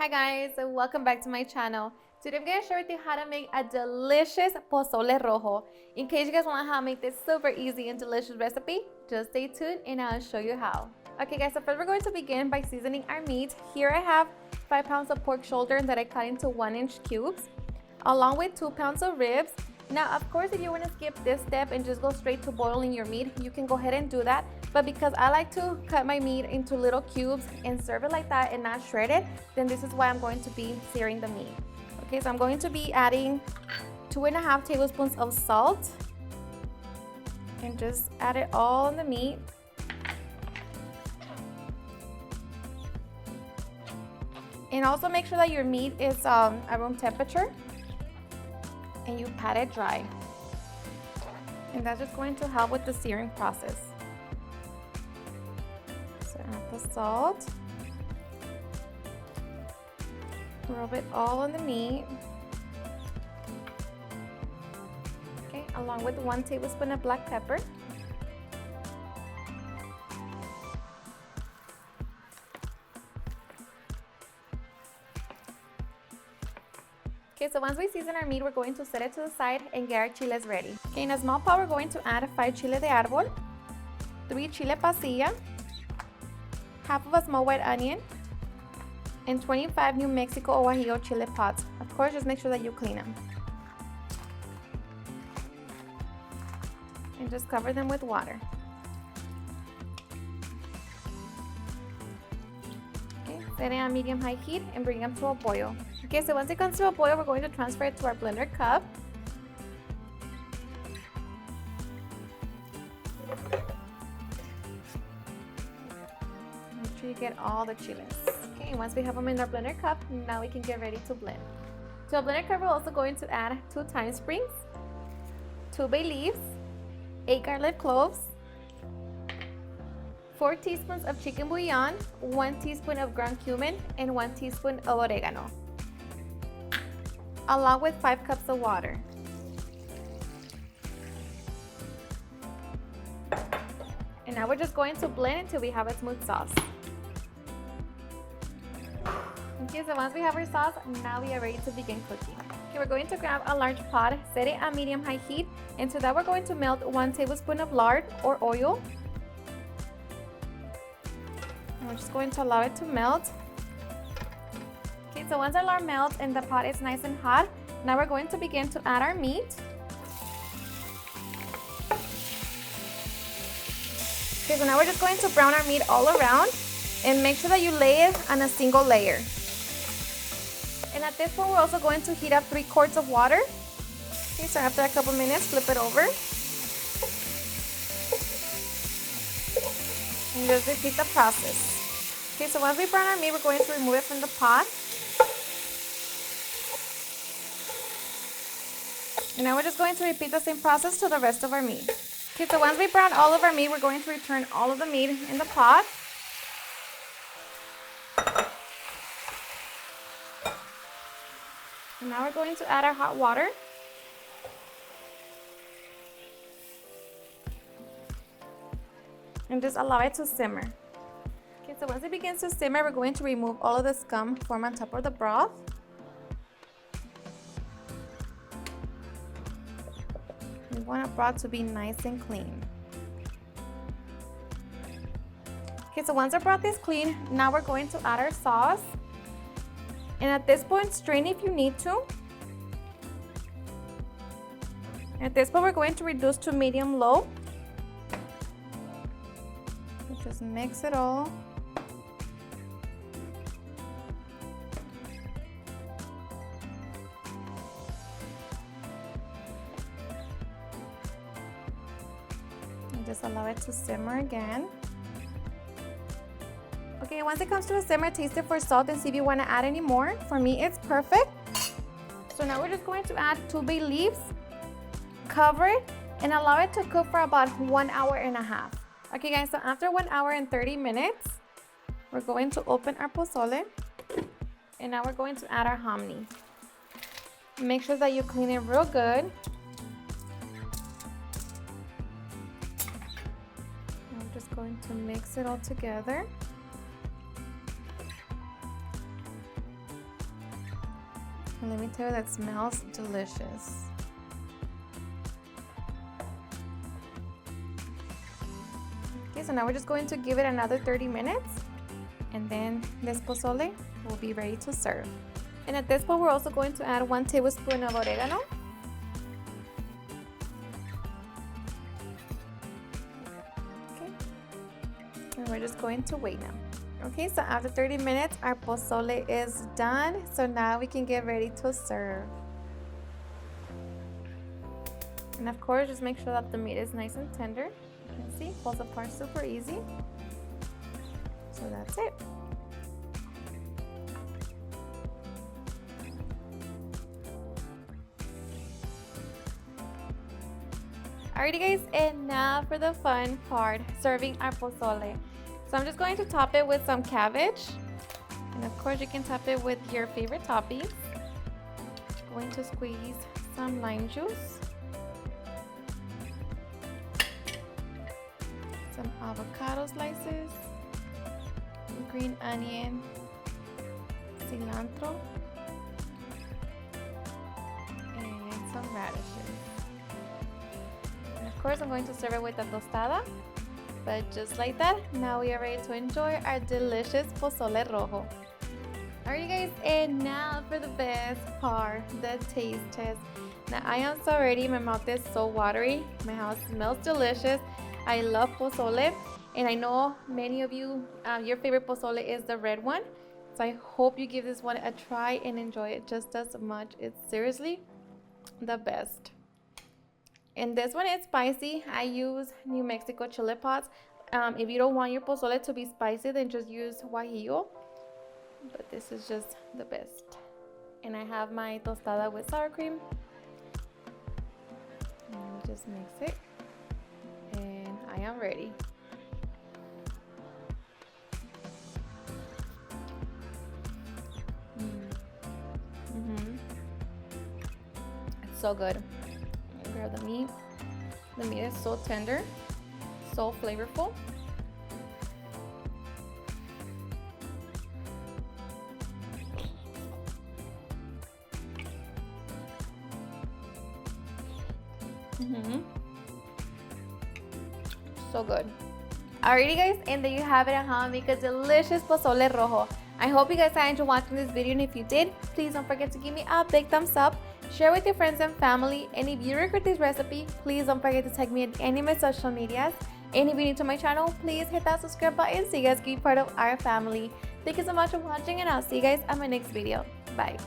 Hi guys, welcome back to my channel. Today I'm going to share with you how to make a delicious pozole rojo. In case you guys want to know how to make this super easy and delicious recipe, just stay tuned and I'll show you how. Okay guys, so first we're going to begin by seasoning our meat. Here I have 5 pounds of pork shoulder that I cut into 1-inch cubes, along with 2 pounds of ribs. Now, of course, if you want to skip this step and just go straight to boiling your meat, you can go ahead and do that. But because I like to cut my meat into little cubes and serve it like that and not shred it, then this is why I'm going to be searing the meat. Okay, so I'm going to be adding 2.5 tablespoons of salt and just add it all on the meat. And also make sure that your meat is at room temperature and you pat it dry. And that's just going to help with the searing process. So add the salt. Rub it all on the meat. Okay, along with 1 tablespoon of black pepper. Okay, so once we season our meat, we're going to set it to the side and get our chiles ready. Okay, in a small pot, we're going to add 5 chile de árbol, 3 chile pasilla, half of a small white onion, and 25 New Mexico or guajillo chile pods. Of course, just make sure that you clean them. And just cover them with water. Okay, set it on medium-high heat and bring them to a boil. Okay, so once it comes to a boil, we're going to transfer it to our blender cup. Make sure you get all the chiles. Okay, once we have them in our blender cup, now we can get ready to blend. To a blender cup, we're also going to add 2 thyme sprigs, 2 bay leaves, 8 garlic cloves, 4 teaspoons of chicken bouillon, 1 teaspoon of ground cumin, and 1 teaspoon of oregano, along with 5 cups of water. And now we're just going to blend until we have a smooth sauce. Okay, so once we have our sauce, now we are ready to begin cooking. Okay, we're going to grab a large pot, set it at medium-high heat, and to that we're going to melt 1 tablespoon of lard or oil. And we're just going to allow it to melt. Okay, so once our lard melts and the pot is nice and hot, now we're going to begin to add our meat. Okay, so now we're just going to brown our meat all around and make sure that you lay it on a single layer. And at this point, we're also going to heat up 3 quarts of water. Okay, so after a couple minutes, flip it over. And just repeat the process. Okay, so once we brown our meat, we're going to remove it from the pot. And now we're just going to repeat the same process to the rest of our meat. Okay, so once we brown all of our meat, we're going to return all of the meat in the pot. And now we're going to add our hot water. And just allow it to simmer. Okay, so once it begins to simmer, we're going to remove all of the scum formed on top of the broth. We want our broth to be nice and clean. Okay, so once our broth is clean, now we're going to add our sauce. And at this point, strain if you need to. At this point, we're going to reduce to medium-low. Just mix it all. And just allow it to simmer again. Okay, once it comes to a simmer, taste it for salt and see if you want to add any more. For me, it's perfect. So now we're just going to add 2 bay leaves, cover it, and allow it to cook for about 1.5 hours. Okay guys, so after 1 hour and 30 minutes, we're going to open our pozole. And now we're going to add our hominy. Make sure that you clean it real good. I'm just going to mix it all together. And let me tell you, that smells delicious. Okay, so now we're just going to give it another 30 minutes, and then this pozole will be ready to serve. And at this point, we're also going to add 1 tablespoon of oregano. Okay, and we're just going to wait now. Okay, so after 30 minutes, our pozole is done. So now we can get ready to serve. And of course, just make sure that the meat is nice and tender. You can see, falls apart super easy. So that's it. Alrighty guys, and now for the fun part, serving our pozole. So I'm just going to top it with some cabbage. And of course you can top it with your favorite toppings. Going to squeeze some lime juice. Some avocado slices. Green onion. Cilantro. And some radishes. And of course I'm going to serve it with a tostada. But just like that, now we are ready to enjoy our delicious pozole rojo. Alright guys, and now for the best part, the taste test. Now I am so ready, my mouth is so watery, my house smells delicious. I love pozole, and I know many of you, your favorite pozole is the red one. So I hope you give this one a try and enjoy it just as much. It's seriously the best. And this one is spicy. I use New Mexico chili pods. If you don't want your pozole to be spicy, then just use guajillo. But this is just the best. And I have my tostada with sour cream. And just mix it. And I am ready. It's so good. Grab the meat. The meat is so tender, so flavorful. So good. Alrighty guys, and there you have it on how I make a delicious pozole rojo. I hope you guys enjoyed watching this video, and if you did, please don't forget to give me a big thumbs up. Share with your friends and family, and if you regret this recipe, please don't forget to tag me at any of my social medias. And if you're new to my channel, please hit that subscribe button so you guys can be part of our family. Thank you so much for watching, and I'll see you guys on my next video. Bye.